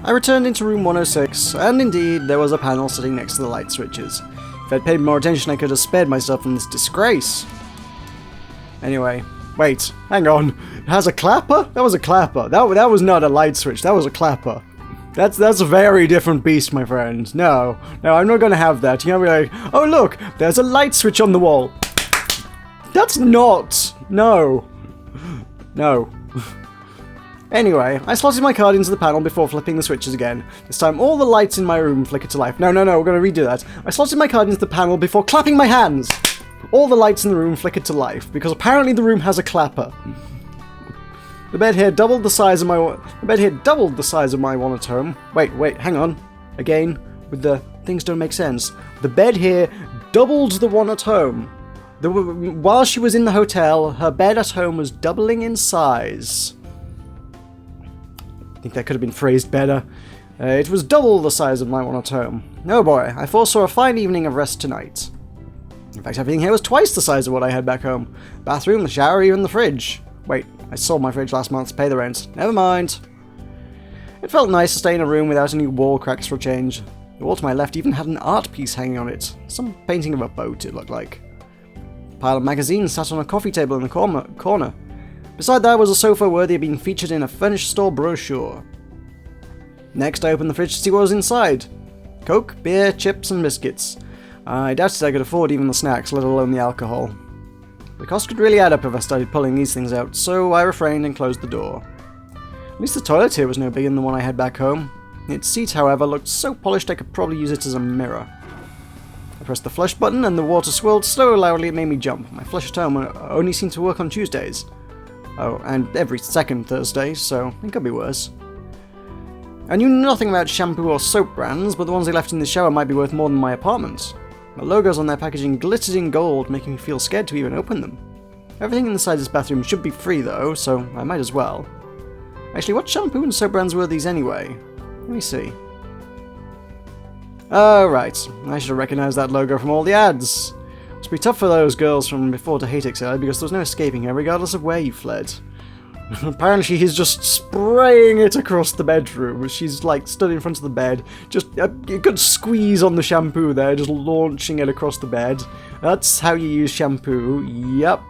I returned into room 106, and indeed, there was a panel sitting next to the light switches. If I'd paid more attention, I could have spared myself from this disgrace. Anyway, wait, hang on. It has a clapper? That was a clapper. That was not a light switch, that was a clapper. That's a very different beast, my friend. No, I'm not gonna have that. You're gonna be like, oh look, there's a light switch on the wall. That's not. No. Anyway, I slotted my card into the panel before flipping the switches again. This time all the lights in my room flickered to life. No, we're gonna redo that. I slotted my card into the panel before clapping my hands. All the lights in the room flickered to life, because apparently the room has a clapper. The bed here doubled the size of my one at home. Wait, hang on. Again, with the things don't make sense. The bed here doubled the one at home. While she was in the hotel, her bed at home was doubling in size. I think that could have been phrased better. It was double the size of my one at home. Oh boy, I foresaw a fine evening of rest tonight. In fact, everything here was twice the size of what I had back home. Bathroom, the shower, even the fridge. Wait, I sold my fridge last month to pay the rent. Never mind. It felt nice to stay in a room without any wall cracks for a change. The wall to my left even had an art piece hanging on it. Some painting of a boat, it looked like. A pile of magazines sat on a coffee table in the corner. Beside that was a sofa worthy of being featured in a furniture store brochure. Next, I opened the fridge to see what was inside. Coke, beer, chips, and biscuits. I doubted I could afford even the snacks, let alone the alcohol. The cost could really add up if I started pulling these things out, so I refrained and closed the door. At least the toilet here was no bigger than the one I had back home. Its seat, however, looked so polished I could probably use it as a mirror. I pressed the flush button and the water swirled so loudly it made me jump. My flush at home only seemed to work on Tuesdays. Oh, and every second Thursday, so it could be worse. I knew nothing about shampoo or soap brands, but the ones they left in the shower might be worth more than my apartment. The logos on their packaging glittered in gold, making me feel scared to even open them. Everything inside this bathroom should be free though, so I might as well. Actually, what shampoo and soap brands were these anyway? Let me see. Oh, right. I should have recognized that logo from all the ads. Must be tough for those girls from before to hate Excel because there's no escaping her regardless of where you fled. Apparently he's just spraying it across the bedroom. She's like stood in front of the bed, just a good squeeze on the shampoo there, just launching it across the bed. That's how you use shampoo. Yep.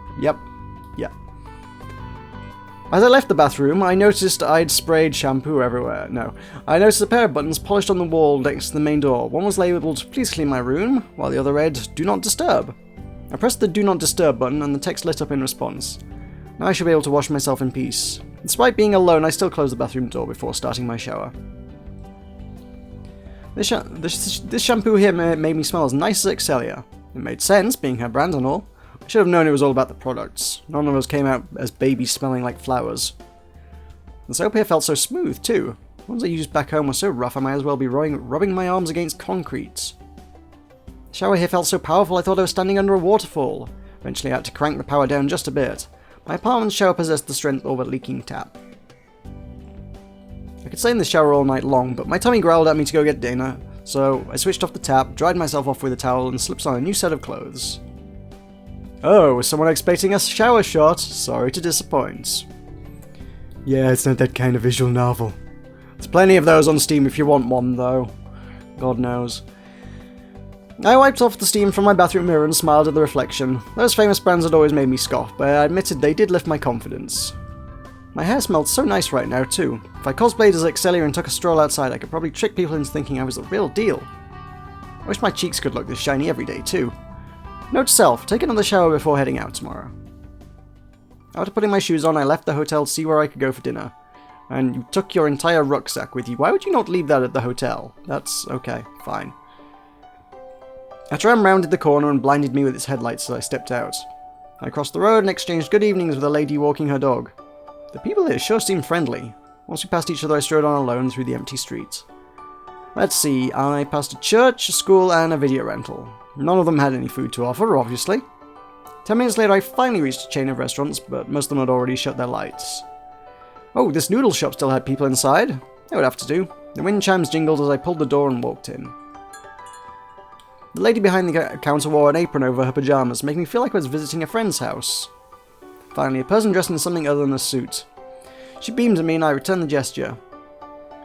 As I left the bathroom, I noticed I'd sprayed shampoo everywhere. No, I noticed a pair of buttons polished on the wall next to the main door. One was labelled, "Please clean my room," while the other read, "Do not disturb." I pressed the "Do not disturb" button and the text lit up in response. Now I should be able to wash myself in peace. Despite being alone, I still closed the bathroom door before starting my shower. This shampoo here made me smell as nice as Excelia. It made sense, being her brand and all. I should have known it was all about the products. None of us came out as babies smelling like flowers. The soap here felt so smooth, too. The ones I used back home were so rough I might as well be rubbing my arms against concrete. The shower here felt so powerful I thought I was standing under a waterfall. Eventually I had to crank the power down just a bit. My apartment's shower possessed the strength of a leaking tap. I could stay in the shower all night long, but my tummy growled at me to go get dinner, so I switched off the tap, dried myself off with a towel, and slipped on a new set of clothes. Oh, was someone expecting a shower shot? Sorry to disappoint. Yeah, it's not that kind of visual novel. There's plenty of those on Steam if you want one, though. God knows. I wiped off the steam from my bathroom mirror and smiled at the reflection. Those famous brands had always made me scoff, but I admitted they did lift my confidence. My hair smelled so nice right now, too. If I cosplayed as Excelia and took a stroll outside, I could probably trick people into thinking I was the real deal. I wish my cheeks could look this shiny every day, too. Note to self, take another shower before heading out tomorrow. After putting my shoes on, I left the hotel to see where I could go for dinner. And you took your entire rucksack with you. Why would you not leave that at the hotel? That's okay, fine. A tram rounded the corner and blinded me with its headlights as I stepped out. I crossed the road and exchanged good evenings with a lady walking her dog. The people here sure seemed friendly. Once we passed each other, I strode on alone through the empty street. Let's see, I passed a church, a school, and a video rental. None of them had any food to offer, obviously. 10 minutes later, I finally reached a chain of restaurants, but most of them had already shut their lights. Oh, this noodle shop still had people inside. It would have to do. The wind chimes jingled as I pulled the door and walked in. The lady behind the counter wore an apron over her pajamas, making me feel like I was visiting a friend's house. Finally, a person dressed in something other than a suit. She beamed at me and I returned the gesture.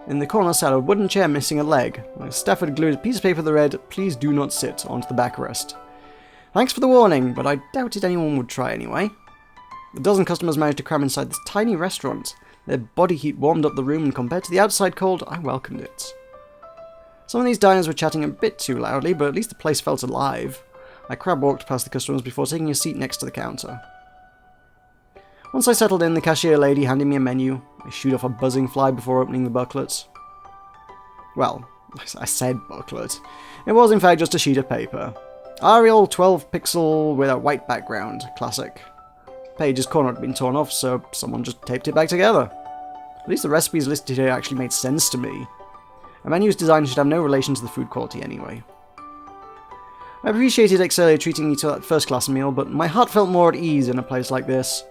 In the corner sat a wooden chair missing a leg. The staff had glued a piece of paper that read, "Please do not sit," onto the backrest. Thanks for the warning, but I doubted anyone would try anyway. A dozen customers managed to cram inside this tiny restaurant. Their body heat warmed up the room, and compared to the outside cold, I welcomed it. Some of these diners were chatting a bit too loudly, but at least the place felt alive. I crab walked past the customers before taking a seat next to the counter. Once I settled in, the cashier lady handed me a menu. I shooed off a buzzing fly before opening the booklet. Well, I said booklet. It was in fact just a sheet of paper. Arial 12 pixel with a white background. Classic. Page's corner had been torn off, so someone just taped it back together. At least the recipes listed here actually made sense to me. A menu's design should have no relation to the food quality anyway. I appreciated Excelia treating me to that first-class meal, but my heart felt more at ease in a place like this.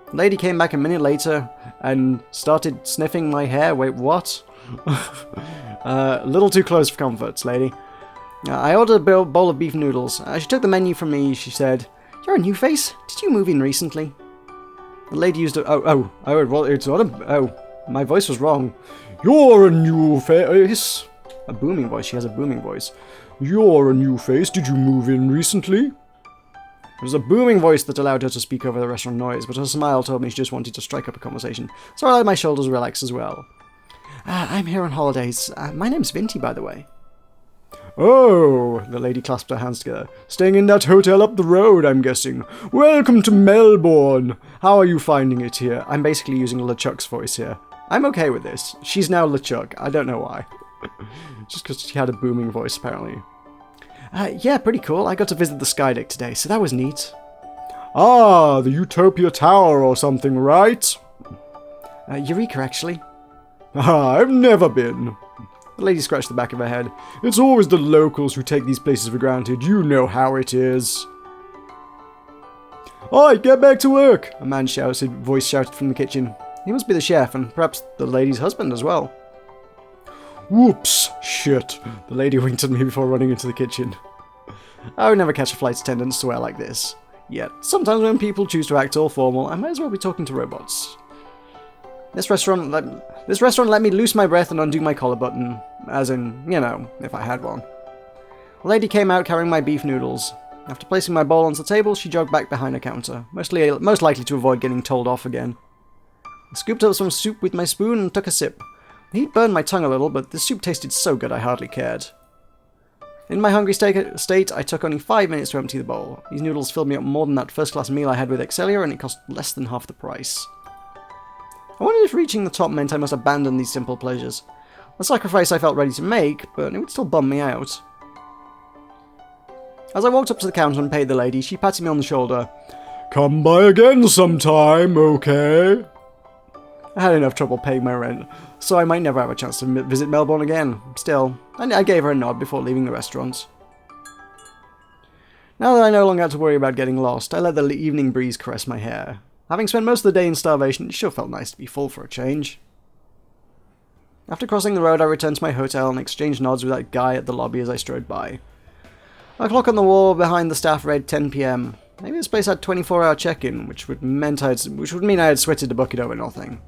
The lady came back a minute later and started sniffing my hair. Wait, what? A little too close for comfort, lady. I ordered a bowl of beef noodles. She took the menu from me. She said, "You're a new face. Did you move in recently?" The lady used my voice was wrong. "You're a new face." A booming voice. She has a booming voice. "You're a new face. Did you move in recently?" It was a booming voice that allowed her to speak over the restaurant noise, but her smile told me she just wanted to strike up a conversation, so I let my shoulders relax as well. "I'm here on holidays. My name's Vinty, by the way." "Oh," the lady clasped her hands together. "Staying in that hotel up the road, I'm guessing. Welcome to Melbourne. How are you finding it here?" I'm basically using LeChuck's voice here. I'm okay with this. She's now LeChuck. I don't know why. Just because she had a booming voice, apparently. Yeah, pretty cool. I got to visit the Skydeck today, so that was neat. "Ah, the Utopia Tower or something, right?" Eureka, actually. "I've never been." The lady scratched the back of her head. "It's always the locals who take these places for granted. You know how it is." "Oi, get back to work!" a man's voice shouted from the kitchen. He must be the chef, and perhaps the lady's husband as well. "Whoops! Shit!" The lady winked at me before running into the kitchen. I would never catch a flight attendant to swear like this. Yet, sometimes when people choose to act all formal, I might as well be talking to robots. This restaurant let me loose my breath and undo my collar button. As in, you know, if I had one. The lady came out carrying my beef noodles. After placing my bowl onto the table, she jogged back behind the counter, most likely to avoid getting told off again. I scooped up some soup with my spoon and took a sip. The heat burned my tongue a little, but the soup tasted so good I hardly cared. In my hungry state, I took only 5 minutes to empty the bowl. These noodles filled me up more than that first-class meal I had with Excelia, and it cost less than half the price. I wondered if reaching the top meant I must abandon these simple pleasures. A sacrifice I felt ready to make, but it would still bum me out. As I walked up to the counter and paid the lady, she patted me on the shoulder. "Come by again sometime, okay?" I had enough trouble paying my rent, so I might never have a chance to visit Melbourne again. Still, I gave her a nod before leaving the restaurant. Now that I no longer had to worry about getting lost, I let the evening breeze caress my hair. Having spent most of the day in starvation, it sure felt nice to be full for a change. After crossing the road, I returned to my hotel and exchanged nods with that guy at the lobby as I strode by. A clock on the wall behind the staff read 10 PM. Maybe this place had 24-hour check-in, which would mean I had sweated the bucket over nothing.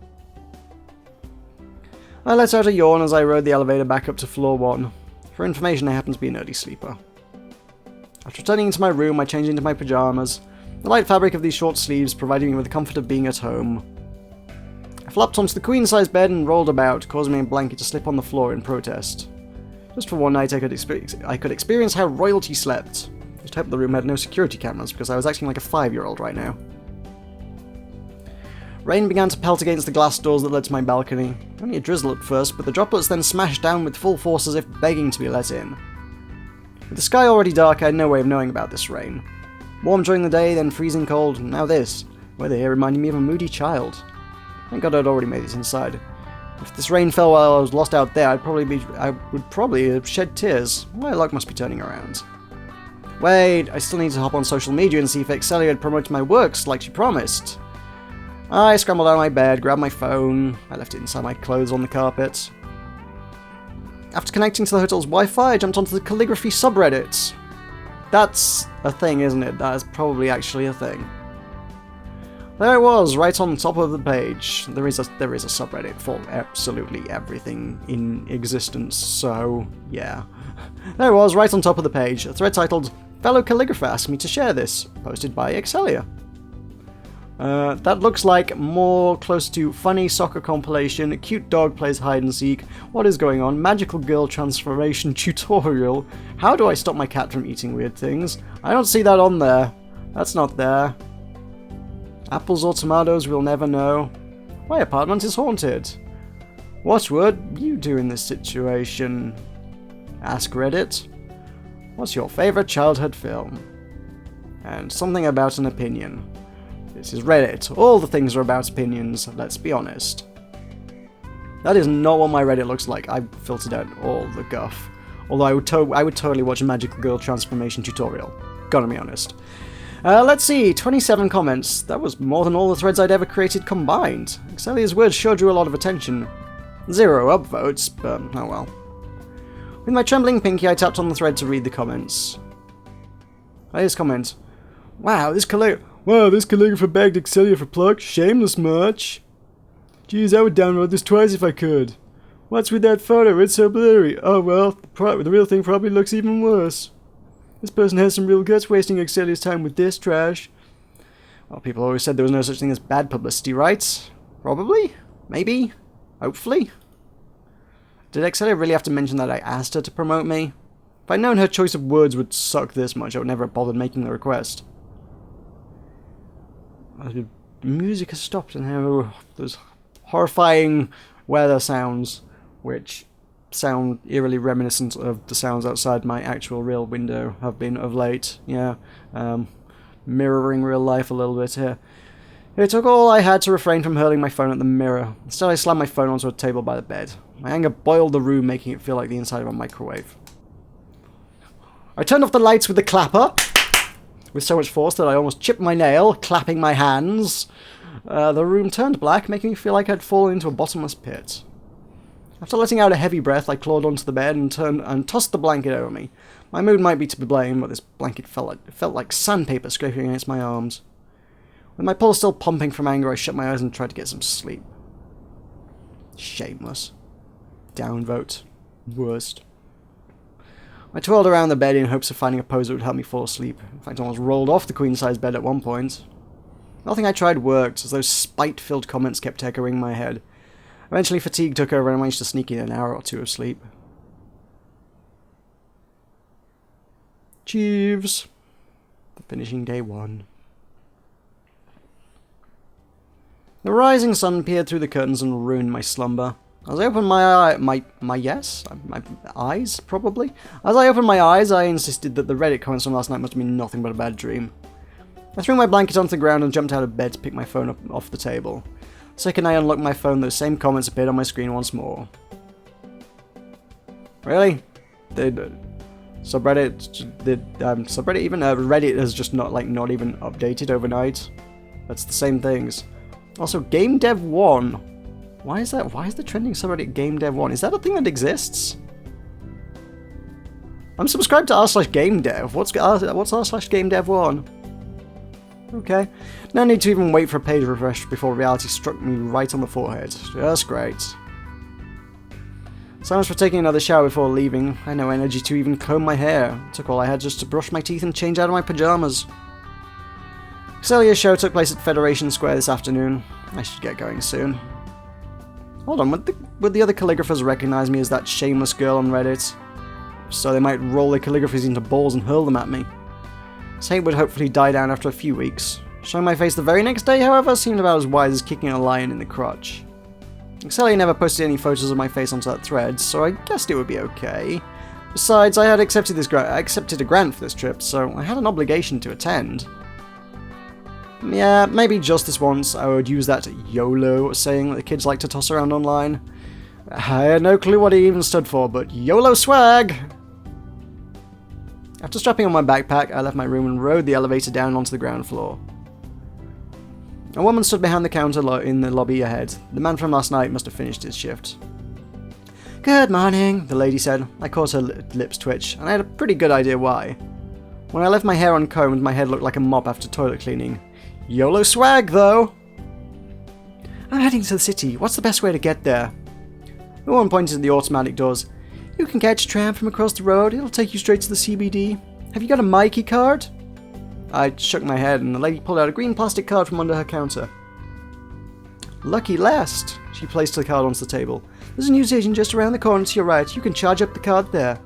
I let out a yawn as I rode the elevator back up to floor 1. For information, I happen to be an early sleeper. After returning into my room, I changed into my pajamas. The light fabric of these short sleeves provided me with the comfort of being at home. I flopped onto the queen-size bed and rolled about, causing my blanket to slip on the floor in protest. Just for one night, I could experience how royalty slept. Just hope the room had no security cameras, because I was acting like a 5-year-old right now. Rain began to pelt against the glass doors that led to my balcony. Only a drizzle at first, but the droplets then smashed down with full force as if begging to be let in. With the sky already dark, I had no way of knowing about this rain. Warm during the day, then freezing cold, and now this. Weather here reminded me of a moody child. Thank God I'd already made it inside. If this rain fell while I was lost out there, I would probably have shed tears. My luck must be turning around. Wait, I still need to hop on social media and see if Excelia had promoted my works like she promised. I scrambled out of my bed, grabbed my phone. I left it inside my clothes on the carpet. After connecting to the hotel's Wi-Fi, I jumped onto the calligraphy subreddit. That's a thing, isn't it? That is probably actually a thing. There it was, right on top of the page. There is a subreddit for absolutely everything in existence, so yeah. There it was, right on top of the page, a thread titled, "Fellow Calligrapher asked me to share this," posted by Excelia. That looks like more close to funny soccer compilation, cute dog plays hide and seek, what is going on, magical girl transformation tutorial, how do I stop my cat from eating weird things? I don't see that on there. That's not there. Apples or tomatoes, we'll never know. My apartment is haunted. What would you do in this situation? Ask Reddit. What's your favorite childhood film? And something about an opinion. This is Reddit. All the things are about opinions, let's be honest. That is not what my Reddit looks like. I filtered out all the guff. Although I would totally watch a magical girl transformation tutorial. Gotta be honest. Let's see, 27 comments. That was more than all the threads I'd ever created combined. Excelia's words sure drew a lot of attention. 0 upvotes, but oh well. With my trembling pinky, I tapped on the thread to read the comments. Here's comment. Wow, this calligrapher begged Excelia for pluck. Shameless much. Geez, I would download this twice if I could. What's with that photo? It's so blurry. Oh well, the real thing probably looks even worse. This person has some real guts wasting Excelia's time with this trash. Well, people always said there was no such thing as bad publicity, right? Probably? Maybe? Hopefully? Did Excelia really have to mention that I asked her to promote me? If I'd known her choice of words would suck this much, I would never have bothered making the request. The music has stopped and now there's horrifying weather sounds, which sound eerily reminiscent of the sounds outside my actual real window have been of late. Yeah, mirroring real life a little bit here. It took all I had to refrain from hurling my phone at the mirror. Instead I slammed my phone onto a table by the bed. My anger boiled the room, making it feel like the inside of a microwave. I turned off the lights with the clapper, with so much force that I almost chipped my nail, clapping my hands. The room turned black, making me feel like I'd fallen into a bottomless pit. After letting out a heavy breath, I clawed onto the bed and tossed the blanket over me. My mood might be to blame, but this blanket felt like sandpaper scraping against my arms. With my pulse still pumping from anger, I shut my eyes and tried to get some sleep. Shameless. Downvote. Worst. I twirled around the bed in hopes of finding a pose that would help me fall asleep. In fact, I almost rolled off the queen-size bed at one point. Nothing I tried worked, as those spite-filled comments kept echoing in my head. Eventually fatigue took over and I managed to sneak in an hour or two of sleep. Jeeves. Finishing day 1. The rising sun peered through the curtains and ruined my slumber. As I opened my eyes, probably? As I opened my eyes, I insisted that the Reddit comments from last night must have been nothing but a bad dream. I threw my blanket onto the ground and jumped out of bed to pick my phone up off the table. The second I unlocked my phone, those same comments appeared on my screen once more. Really? Did subreddit even Reddit has just not even updated overnight? That's the same things. Also, Game Dev 1. Why is that? Why is the trending subreddit Game Dev 1? Is that a thing that exists? I'm subscribed to r/GameDev. What's r/GameDev 1? Okay. No need to even wait for a page refresh before reality struck me right on the forehead. Just great. So much for taking another shower before leaving. I had no energy to even comb my hair. It took all I had just to brush my teeth and change out of my pajamas. Excelia's show took place at Federation Square this afternoon. I should get going soon. Hold on, would the other calligraphers recognize me as that shameless girl on Reddit? So they might roll their calligraphies into balls and hurl them at me. This hate would hopefully die down after a few weeks. Showing my face the very next day, however, seemed about as wise as kicking a lion in the crotch. Excelia never posted any photos of my face onto that thread, so I guessed it would be okay. Besides, I had accepted a grant for this trip, so I had an obligation to attend. Yeah, maybe just this once I would use that YOLO saying that the kids like to toss around online. I had no clue what it even stood for, but YOLO swag! After strapping on my backpack, I left my room and rode the elevator down onto the ground floor. A woman stood behind the counter in the lobby ahead. The man from last night must have finished his shift. Good morning, the lady said. I caught her lips twitch, and I had a pretty good idea why. When I left my hair uncombed, my head looked like a mop after toilet cleaning. YOLO swag, though! I'm heading to the city. What's the best way to get there? The woman pointed at the automatic doors. You can catch a tram from across the road. It'll take you straight to the CBD. Have you got a Mikey card? I shook my head, and the lady pulled out a green plastic card from under her counter. Lucky last. She placed the card onto the table. There's a newsagent just around the corner to your right. You can charge up the card there.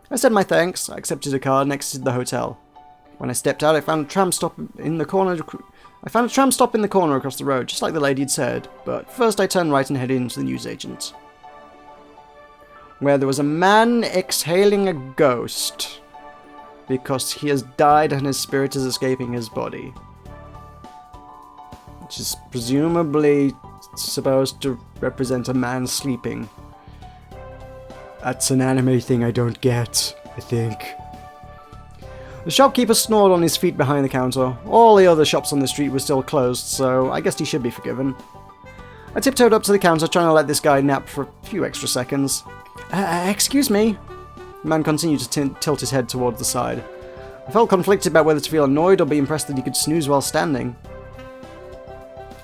I said my thanks. I accepted a card and exited the hotel. When I stepped out, I found a tram stop in the corner across the road, just like the lady had said. But first I turned right and headed into the newsagent, where there was a man exhaling a ghost, because he has died and his spirit is escaping his body. Which is presumably supposed to represent a man sleeping. That's an anime thing I don't get, I think. The shopkeeper snored on his feet behind the counter. All the other shops on the street were still closed, so I guess he should be forgiven. I tiptoed up to the counter, trying to let this guy nap for a few extra seconds. Excuse me? The man continued to tilt his head towards the side. I felt conflicted about whether to feel annoyed or be impressed that he could snooze while standing.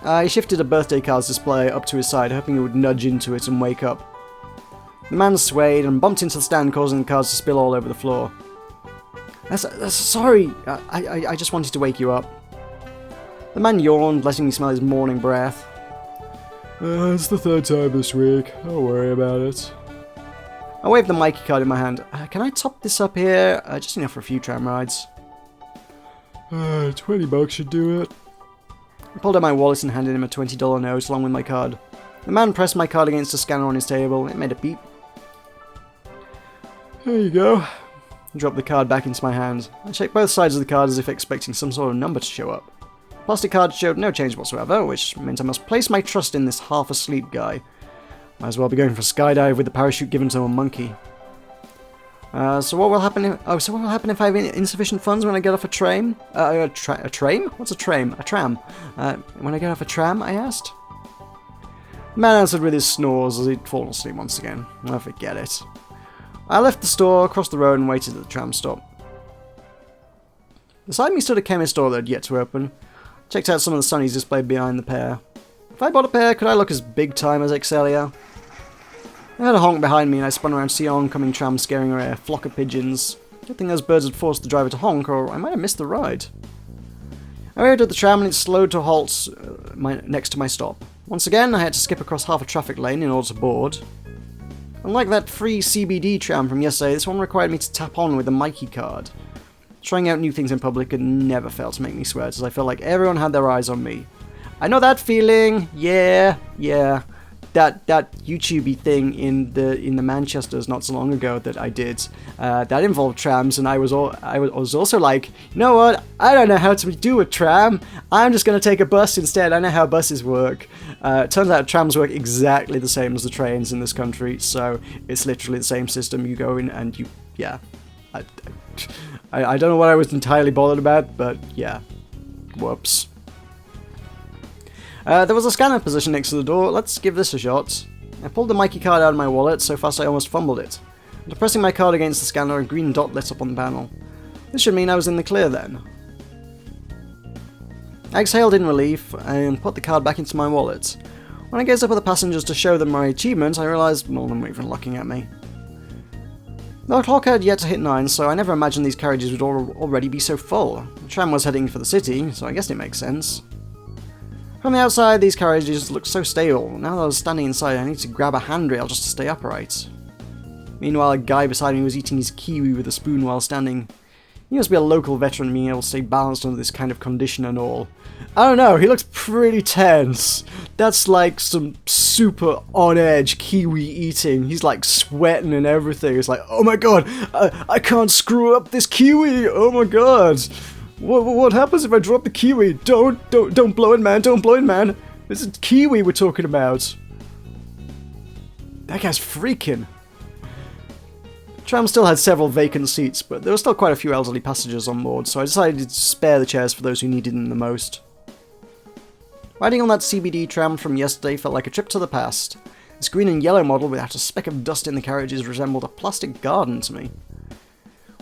I shifted a birthday cards display up to his side, hoping he would nudge into it and wake up. The man swayed and bumped into the stand, causing the cards to spill all over the floor. Sorry, I just wanted to wake you up. The man yawned, letting me smell his morning breath. It's the third time this week. Don't worry about it. I waved the Mikey card in my hand. Can I top this up here? Just enough for a few tram rides. $20 should do it. I pulled out my wallet and handed him a $20 note along with my card. The man pressed my card against the scanner on his table. It made a beep. There you go. I dropped the card back into my hand. I checked both sides of the card as if expecting some sort of number to show up. The plastic card showed no change whatsoever, which meant I must place my trust in this half-asleep guy. Might as well be going for a skydive with the parachute given to a monkey. So what will happen if I have insufficient funds when I get off a tram? A tram? What's a tram? A tram. When I get off a tram, I asked. The man answered with his snores as he'd fallen asleep once again. I forget it. I left the store, crossed the road, and waited at the tram stop. Beside me stood a chemist store that had yet to open. Checked out some of the sunnies displayed behind the pair. If I bought a pair, could I look as big time as Excelia? I heard a honk behind me and I spun around to see an oncoming tram scaring away a flock of pigeons. Good thing those birds had forced the driver to honk, or I might have missed the ride. I waited at the tram and it slowed to a halt next to my stop. Once again, I had to skip across half a traffic lane in order to board. Unlike that free CBD tram from yesterday, this one required me to tap on with a Mikey card. Trying out new things in public had never failed to make me sweat, as I felt like everyone had their eyes on me. I know that feeling. Yeah. That YouTube-y thing in the Manchesters not so long ago that I did, that involved trams, and I was also like, you know what? I don't know how to do a tram. I'm just going to take a bus instead. I know how buses work. It turns out trams work exactly the same as the trains in this country, so it's literally the same system. You go in and you, yeah. I don't know what I was entirely bothered about, but yeah. Whoops. There was a scanner position next to the door. Let's give this a shot. I pulled the Mikey card out of my wallet so fast I almost fumbled it. After pressing my card against the scanner, a green dot lit up on the panel. This should mean I was in the clear then. I exhaled in relief and put the card back into my wallet. When I gazed up at the passengers to show them my achievement, I realised none of them were even looking at me. The clock had yet to hit 9, so I never imagined these carriages would already be so full. The tram was heading for the city, so I guess it makes sense. From the outside, these carriages looked so stable. Now that I was standing inside, I needed to grab a handrail just to stay upright. Meanwhile, a guy beside me was eating his kiwi with a spoon while standing. He must be a local veteran, being able to stay balanced under this kind of condition and all. I don't know, he looks pretty tense. That's like some super on-edge kiwi eating. He's like sweating and everything. It's like, oh my god, I can't screw up this kiwi, oh my god. What happens if I drop the kiwi? Don't blow it, man. Don't blow it, man. This is kiwi we're talking about. That guy's freaking. The tram still had several vacant seats, but there were still quite a few elderly passengers on board, so I decided to spare the chairs for those who needed them the most. Riding on that CBD tram from yesterday felt like a trip to the past. This green and yellow model without a speck of dust in the carriages resembled a plastic garden to me.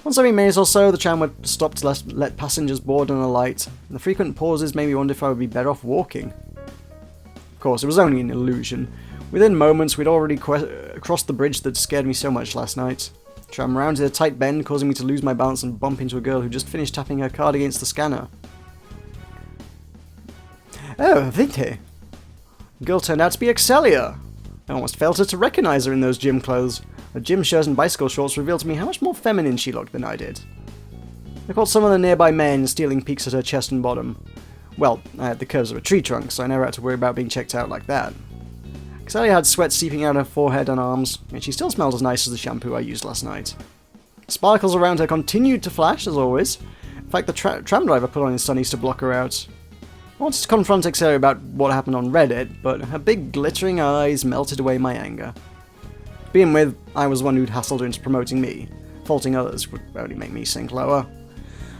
Once every minute or so, the tram would stop to let passengers board and alight, and the frequent pauses made me wonder if I would be better off walking. Of course, it was only an illusion. Within moments, we'd already crossed the bridge that scared me so much last night. The tram rounded a tight bend, causing me to lose my balance and bump into a girl who just finished tapping her card against the scanner. Oh, Vinti! The girl turned out to be Excelia! I almost failed to recognize her in those gym clothes. Her gym shirt and bicycle shorts revealed to me how much more feminine she looked than I did. I caught some of the nearby men stealing peeks at her chest and bottom. Well, I had the curves of a tree trunk, so I never had to worry about being checked out like that. Excelia had sweat seeping out her forehead and arms, and she still smelled as nice as the shampoo I used last night. Sparkles around her continued to flash, as always. In fact, the tram driver put on his sunnies to block her out. I wanted to confront Excelia about what happened on Reddit, but her big glittering eyes melted away my anger. To begin with, I was the one who'd hassled her into promoting me. Faulting others would only make me sink lower.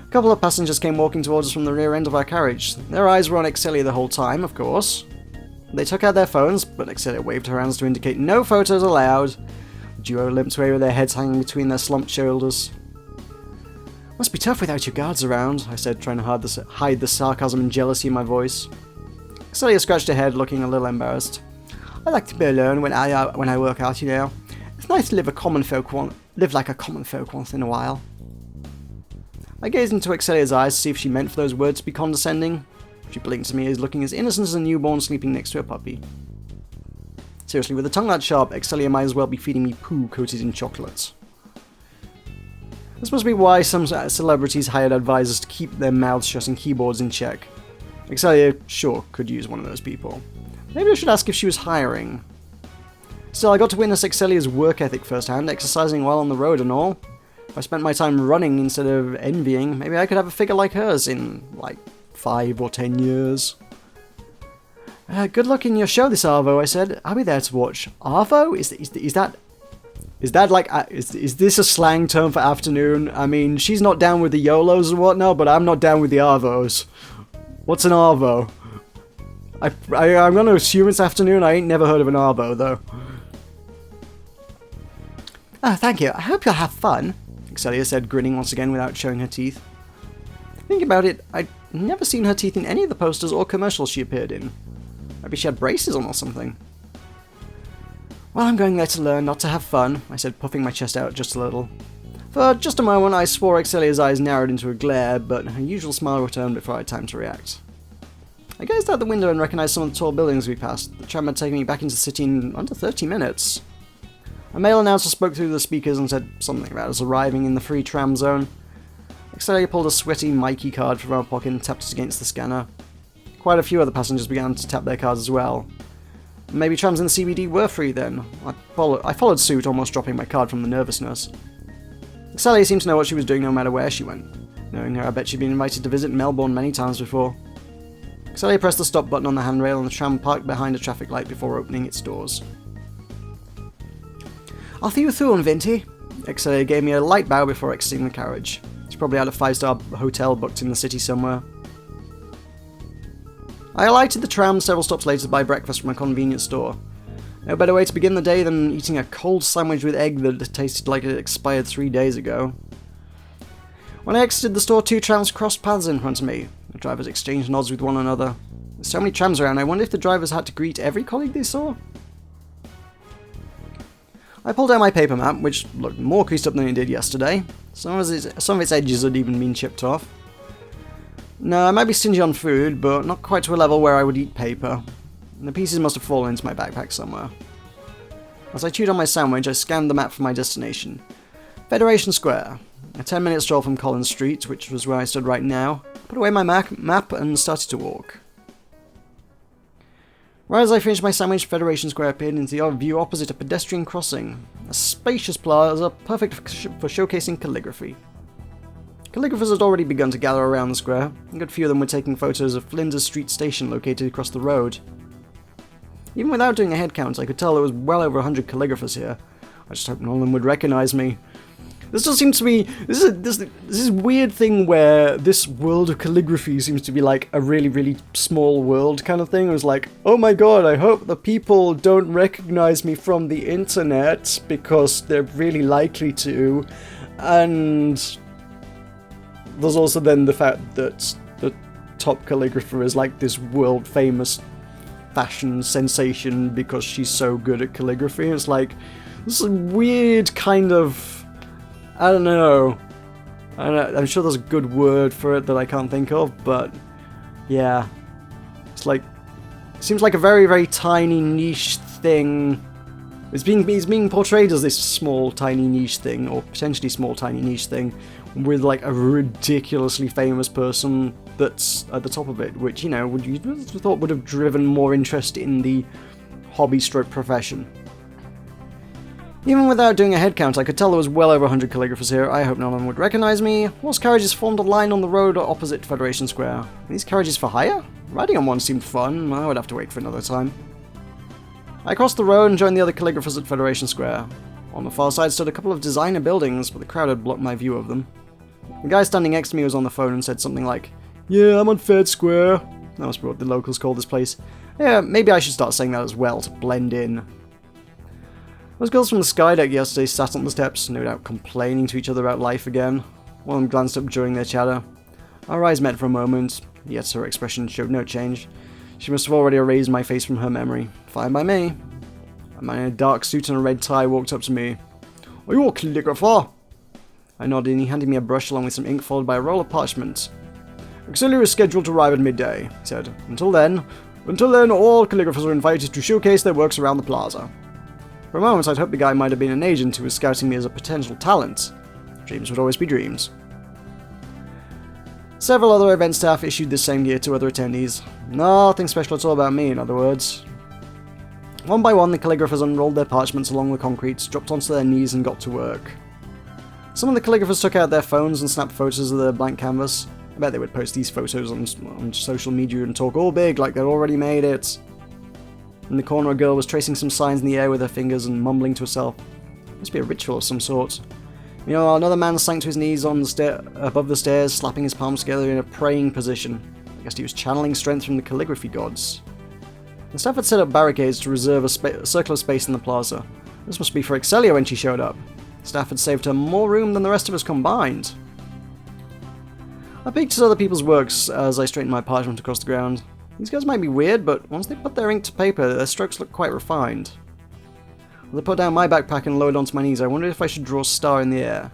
A couple of passengers came walking towards us from the rear end of our carriage. Their eyes were on Excelia the whole time, of course. They took out their phones, but Excelia waved her hands to indicate no photos allowed. The duo limped away with their heads hanging between their slumped shoulders. Must be tough without your guards around, I said, trying to hide the sarcasm and jealousy in my voice. Excelia scratched her head, looking a little embarrassed. I like to be alone when I work out, you know. It's nice to live like a common folk once in a while. I gazed into Excelia's eyes to see if she meant for those words to be condescending. She blinked at me, as looking as innocent as a newborn sleeping next to a puppy. Seriously, with a tongue that sharp, Excelia might as well be feeding me poo coated in chocolate. This must be why some celebrities hired advisors to keep their mouths shut and keyboards in check. Excelia sure could use one of those people. Maybe I should ask if she was hiring. Still, I got to witness Excelia's work ethic firsthand, exercising while on the road and all. If I spent my time running instead of envying, maybe I could have a figure like hers in, like, 5 or 10 years. Good luck in your show this Arvo, I said. I'll be there to watch. Arvo? Is this a slang term for afternoon? I mean, she's not down with the YOLOs and whatnot, but I'm not down with the Arvos. What's an Arvo? I'm gonna assume it's afternoon. I ain't never heard of an Arvo, though. Oh, thank you. I hope you'll have fun, Excelia said, grinning once again without showing her teeth. Thinking about it, I'd never seen her teeth in any of the posters or commercials she appeared in. Maybe she had braces on or something. Well, I'm going there to learn, not to have fun, I said, puffing my chest out just a little. For just a moment, I swore Excelia's eyes narrowed into a glare, but her usual smile returned before I had time to react. I gazed out the window and recognized some of the tall buildings we passed. The tram had taken me back into the city in under 30 minutes. A male announcer spoke through the speakers and said something about us arriving in the free tram zone. Excelia pulled a sweaty Mikey card from her pocket and tapped it against the scanner. Quite a few other passengers began to tap their cards as well. Maybe trams in the CBD were free then. I followed suit, almost dropping my card from the nervousness. Excelia seemed to know what she was doing no matter where she went. Knowing her, I bet she'd been invited to visit Melbourne many times before. Excelia pressed the stop button on the handrail and the tram parked behind a traffic light before opening its doors. I'll see you soon, Vinti. Excelia gave me a light bow before exiting the carriage. She probably had a 5-star hotel booked in the city somewhere. I alighted the tram several stops later to buy breakfast from a convenience store. No better way to begin the day than eating a cold sandwich with egg that tasted like it expired 3 days ago. When I exited the store, 2 trams crossed paths in front of me. The drivers exchanged nods with one another. There's so many trams around, I wonder if the drivers had to greet every colleague they saw? I pulled out my paper map, which looked more creased up than it did yesterday. Some of its edges had even been chipped off. No, I might be stingy on food, but not quite to a level where I would eat paper. The pieces must have fallen into my backpack somewhere. As I chewed on my sandwich, I scanned the map for my destination. Federation Square. A 10-minute stroll from Collins Street, which was where I stood right now. I put away my map and started to walk. Right as I finished my sandwich, Federation Square appeared into the view opposite a pedestrian crossing. A spacious plaza, perfect for showcasing calligraphy. Calligraphers had already begun to gather around the square. A good few of them were taking photos of Flinders Street Station located across the road. Even without doing a head count, I could tell there was well over 100 calligraphers here. I just hoped none of them would recognize me. This just seems to be... This is weird thing where this world of calligraphy seems to be like a really, really small world kind of thing. It was like, oh my god, I hope the people don't recognize me from the internet because they're really likely to. And there's also then the fact that the top calligrapher is like this world famous fashion sensation because she's so good at calligraphy. It's like this is a weird kind of, I don't know. I'm sure there's a good word for it that I can't think of, but yeah, it's like, it seems like a very, very tiny niche thing. It's being portrayed as this small, tiny niche thing, or potentially small, tiny niche thing, with like a ridiculously famous person that's at the top of it, which, you know, you thought would have driven more interest in the hobby-stroke profession. Even without doing a head count, I could tell there was well over 100 calligraphers here. I hope none of them would recognize me. Horse carriages formed a line on the road opposite Federation Square. Are these carriages for hire? Riding on one seemed fun. I would have to wait for another time. I crossed the road and joined the other calligraphers at Federation Square. On the far side stood a couple of designer buildings, but the crowd had blocked my view of them. The guy standing next to me was on the phone and said something like, "Yeah, I'm on Fed Square." That must be what the locals call this place. Yeah, maybe I should start saying that as well, to blend in. Those girls from the sky deck yesterday sat on the steps, no doubt complaining to each other about life again. One of them glanced up during their chatter. Our eyes met for a moment, yet her expression showed no change. She must have already erased my face from her memory. Fine by me. A man in a dark suit and a red tie walked up to me. "Are you a calligrapher?" I nodded and he handed me a brush along with some ink followed by a roll of parchment. "Auxiliary is scheduled to arrive at midday," he said. Until then, all calligraphers are invited to showcase their works around the plaza." For a moment, I'd hoped the guy might have been an agent who was scouting me as a potential talent. Dreams would always be dreams. Several other event staff issued the same gear to other attendees. Nothing special at all about me, in other words. One by one, the calligraphers unrolled their parchments along the concrete, dropped onto their knees, and got to work. Some of the calligraphers took out their phones and snapped photos of the blank canvas. I bet they would post these photos on social media and talk all big like they'd already made it. In the corner, a girl was tracing some signs in the air with her fingers and mumbling to herself. Must be a ritual of some sort. Meanwhile, another man sank to his knees on the above the stairs, slapping his palms together in a praying position. I guess he was channeling strength from the calligraphy gods. The staff had set up barricades to reserve a circle of space in the plaza. This must be for Excelia when she showed up. The staff had saved her more room than the rest of us combined. I peeked at other people's works as I straightened my parchment across the ground. These guys might be weird, but once they put their ink to paper, their strokes look quite refined. As I put down my backpack and lowered onto my knees, I wondered if I should draw a star in the air.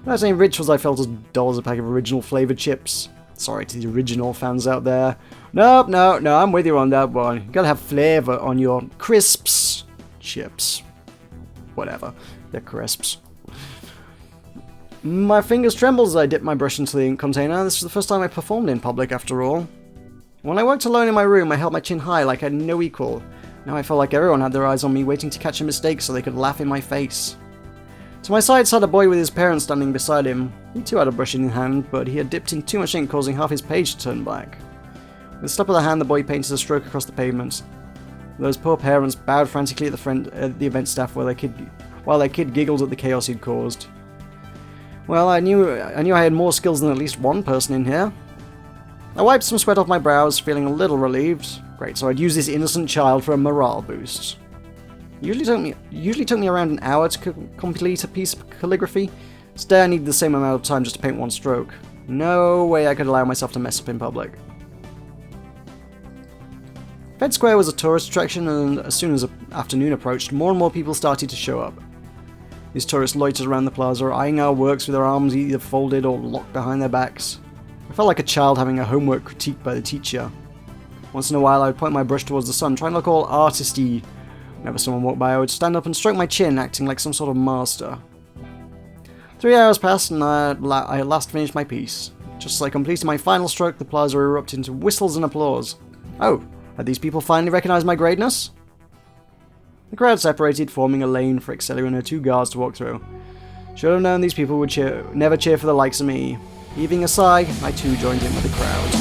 Without any rituals, I felt as dull as a pack of original flavoured chips. Sorry to the original fans out there. No, I'm with you on that one. You gotta have flavour on your crisps. Chips. Whatever. They're crisps. My fingers trembled as I dipped my brush into the ink container. This was the first time I performed in public, after all. When I worked alone in my room, I held my chin high like I had no equal. Now I felt like everyone had their eyes on me, waiting to catch a mistake so they could laugh in my face. To my side sat a boy with his parents standing beside him. He too had a brush in hand, but he had dipped in too much ink, causing half his page to turn black. With a slap of the hand, the boy painted a stroke across the pavement. Those poor parents bowed frantically at the event staff while their kid giggled at the chaos he'd caused. Well, I knew I had more skills than at least one person in here. I wiped some sweat off my brows, feeling a little relieved. Great, so I'd use this innocent child for a morale boost. Usually took me around an hour to complete a piece of calligraphy. Today I needed the same amount of time just to paint one stroke. No way I could allow myself to mess up in public. Fed Square was a tourist attraction, and as soon as afternoon approached, more and more people started to show up. These tourists loitered around the plaza, eyeing our works with their arms either folded or locked behind their backs. I felt like a child having a homework critiqued by the teacher. Once in a while I would point my brush towards the sun, trying to look all artisty. Whenever someone walked by I would stand up and stroke my chin, acting like some sort of master. 3 hours passed and I at last finished my piece. Just as I completed my final stroke, the plaza erupted into whistles and applause. Oh, had these people finally recognized my greatness? The crowd separated, forming a lane for Excelia and her 2 guards to walk through. Should have known these people would never cheer for the likes of me. Heaving a sigh, I too joined in with the crowd.